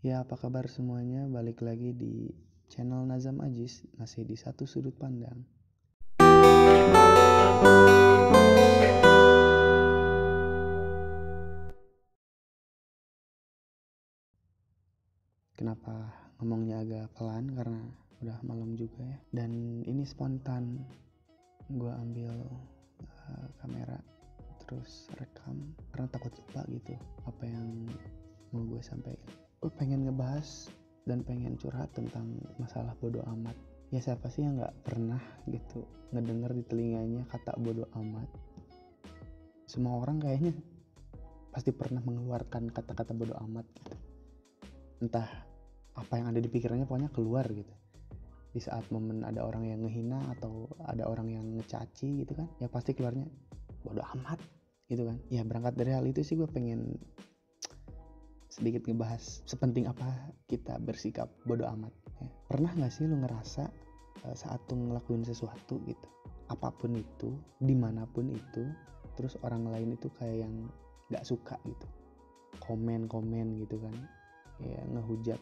Ya, apa kabar semuanya? Balik lagi di channel Nazam Ajis, masih di Satu Sudut Pandang. Kenapa ngomongnya agak pelan? Karena udah malam juga ya. Dan ini spontan, gue ambil kamera terus rekam karena takut lupa gitu apa yang mau gue sampaikan. Gue pengen ngebahas dan pengen curhat tentang masalah bodo amat. Ya siapa sih yang gak pernah gitu ngedenger di telinganya kata bodo amat. Semua orang kayaknya pasti pernah mengeluarkan kata-kata bodo amat gitu. Entah apa yang ada di pikirannya pokoknya keluar gitu. Di saat momen ada orang yang ngehina atau ada orang yang ngecaci gitu kan, ya pasti keluarnya bodo amat gitu kan. Ya berangkat dari hal itu sih gue pengen sedikit ngebahas sepenting apa kita bersikap bodo amat ya. Pernah gak sih lu ngerasa saat lu ngelakuin sesuatu gitu, apapun itu, dimanapun itu, terus orang lain itu kayak yang gak suka gitu, komen gitu kan, ya ngehujat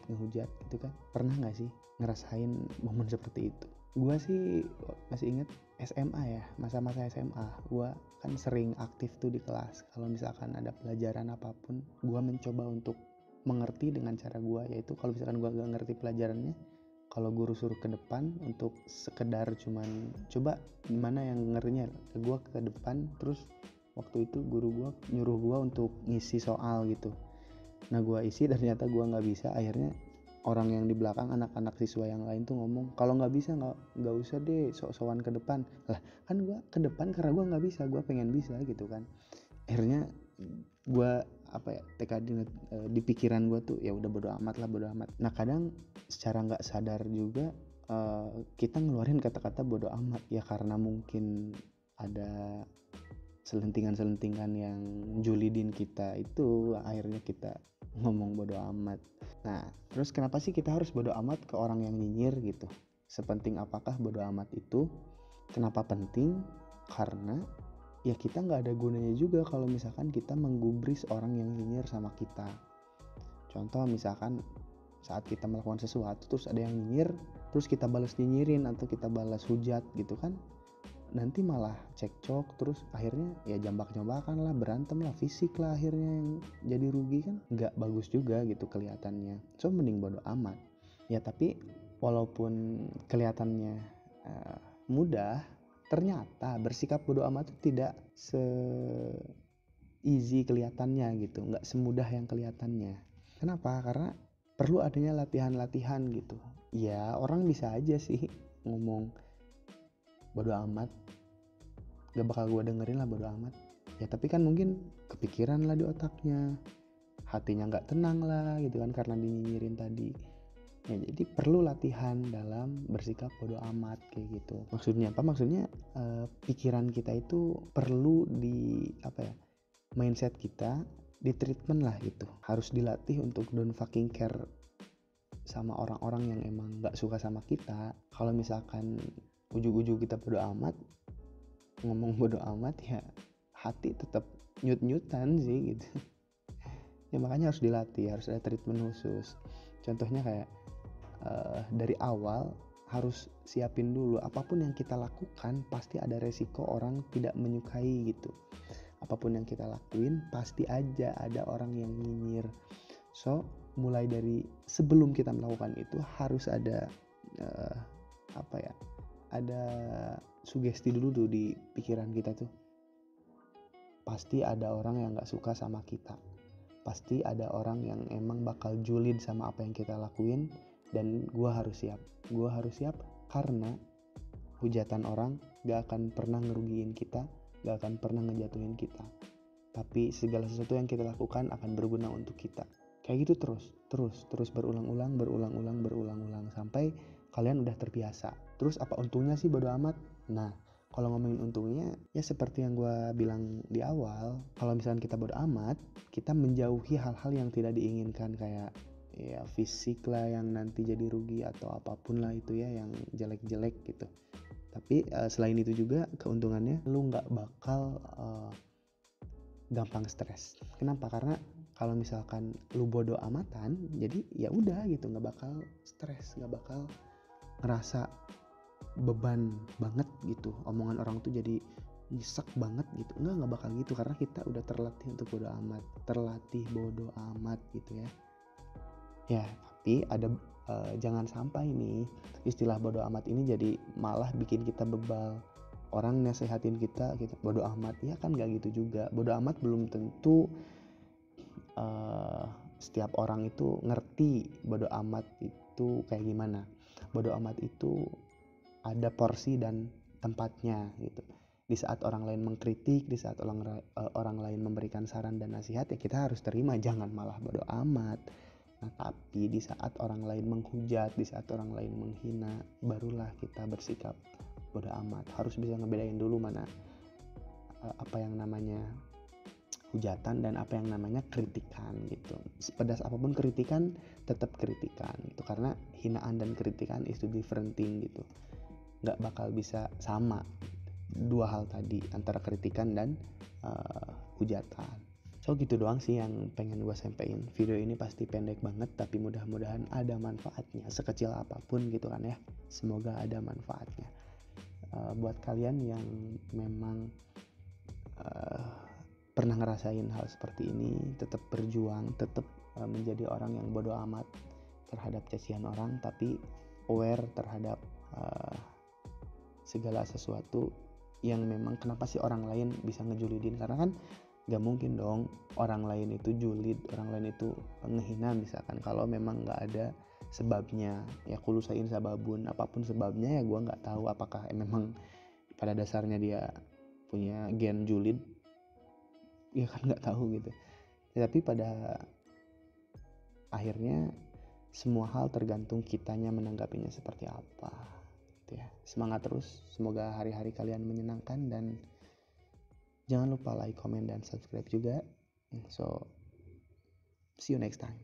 gitu kan. Pernah gak sih ngerasain momen seperti itu? Gue sih masih inget SMA ya, masa-masa SMA gue kan sering aktif tuh di kelas. Kalau misalkan ada pelajaran apapun, gue mencoba untuk mengerti dengan cara gue, yaitu kalau misalkan gue gak ngerti pelajarannya, kalau guru suruh ke depan untuk sekedar cuman coba gimana yang ngerinya, gue ke depan. Terus waktu itu guru gue nyuruh gue untuk ngisi soal gitu. Nah gue isi, ternyata gue nggak bisa. Akhirnya orang yang di belakang, anak-anak siswa yang lain tuh ngomong, kalau nggak bisa nggak usah deh sok-sokan ke depan. Lah kan gue ke depan karena gue nggak bisa, gue pengen bisa gitu kan. Akhirnya gue tekad di pikiran gue tuh ya udah bodo amat. Nah kadang secara nggak sadar juga kita ngeluarin kata-kata bodo amat ya karena mungkin ada selentingan yang julidin kita, itu akhirnya kita ngomong bodo amat. Nah terus kenapa sih kita harus bodo amat ke orang yang nyinyir gitu? Sepenting apakah bodo amat itu? Kenapa penting? Karena ya kita nggak ada gunanya juga kalau misalkan kita menggubris orang yang nyinyir sama kita. Contoh misalkan saat kita melakukan sesuatu terus ada yang nyinyir, terus kita balas nyinyirin atau kita balas hujat gitu kan, nanti malah cekcok, terus akhirnya ya jambak-jambakan lah, berantem lah, fisik lah akhirnya yang jadi rugi kan. Nggak bagus juga gitu kelihatannya. So mending bodo amat ya. Tapi walaupun kelihatannya mudah, ternyata bersikap bodo amat itu tidak easy kelihatannya gitu, nggak semudah yang kelihatannya. Kenapa? Karena perlu adanya latihan-latihan gitu. Ya orang bisa aja sih ngomong bodo amat, gak bakal gue dengerin lah bodo amat ya, tapi kan mungkin kepikiran lah di otaknya, hatinya gak tenang lah gitu kan karena dinyinyirin tadi ya. Jadi perlu latihan dalam bersikap bodo amat kayak gitu. Maksudnya apa? Maksudnya pikiran kita itu perlu mindset kita di treatment lah gitu, harus dilatih untuk don't fucking care sama orang-orang yang emang gak suka sama kita. Kalau misalkan ujung-ujung kita bodo amat, ngomong bodo amat, ya hati tetap nyut-nyutan sih gitu. Ya makanya harus dilatih, harus ada treatment khusus. Contohnya kayak dari awal harus siapin dulu, apapun yang kita lakukan pasti ada resiko orang tidak menyukai gitu. Apapun yang kita lakuin pasti aja ada orang yang nyinyir. So mulai dari sebelum kita melakukan itu harus ada ada sugesti dulu tuh di pikiran kita tuh. Pasti ada orang yang gak suka sama kita, pasti ada orang yang emang bakal julid sama apa yang kita lakuin. Dan gue harus siap karena hujatan orang gak akan pernah ngerugiin kita, gak akan pernah ngejatuhin kita, tapi segala sesuatu yang kita lakukan akan berguna untuk kita. Kayak gitu terus berulang-ulang sampai kalian udah terbiasa. Terus apa untungnya sih bodo amat? Nah kalau ngomongin untungnya ya seperti yang gue bilang di awal, kalau misalkan kita bodo amat, kita menjauhi hal-hal yang tidak diinginkan, kayak ya fisik lah yang nanti jadi rugi atau apapun lah itu ya yang jelek-jelek gitu. Tapi selain itu juga keuntungannya lu nggak bakal gampang stres. Kenapa? Karena kalau misalkan lu bodo amatan, jadi ya udah gitu, nggak bakal stres, nggak bakal ngerasa beban banget gitu, omongan orang tuh jadi nyesek banget gitu, nggak bakal gitu, karena kita udah terlatih untuk bodo amat, terlatih bodo amat gitu ya. Ya tapi ada jangan sampai nih istilah bodo amat ini jadi malah bikin kita bebal. Orang nasehatin kita bodo amat, ya kan nggak gitu juga. Bodo amat belum tentu setiap orang itu ngerti bodo amat itu kayak gimana. Bodo amat itu ada porsi dan tempatnya gitu. Di saat orang lain mengkritik, di saat orang lain memberikan saran dan nasihat, ya kita harus terima, jangan malah bodo amat. Nah tapi di saat orang lain menghujat, di saat orang lain menghina, barulah kita bersikap bodo amat. Harus bisa ngebedain dulu mana apa yang namanya hujatan dan apa yang namanya kritikan gitu. Sepedas apapun kritikan, tetap kritikan gitu, karena hinaan dan kritikan itu different thing gitu, nggak bakal bisa sama dua hal tadi, antara kritikan dan hujatan. So gitu doang sih yang pengen gue sampein. Video ini pasti pendek banget, tapi mudah-mudahan ada manfaatnya, sekecil apapun gitu kan ya, semoga ada manfaatnya. Buat kalian yang memang pernah ngerasain hal seperti ini, tetap berjuang, tetap menjadi orang yang bodo amat terhadap cacian orang, tapi aware terhadap segala sesuatu yang memang kenapa sih orang lain bisa ngejulidin, karena kan gak mungkin dong orang lain itu julid, orang lain itu ngehina misalkan, kalau memang gak ada sebabnya. Ya kulusain sababun, apapun sebabnya ya gue gak tahu apakah memang pada dasarnya dia punya gen julid, ya kan nggak tahu gitu. Tapi pada akhirnya semua hal tergantung kitanya menanggapinya seperti apa gitu ya. Semangat terus, semoga hari-hari kalian menyenangkan, dan jangan lupa like, comment, dan subscribe juga. So see you next time.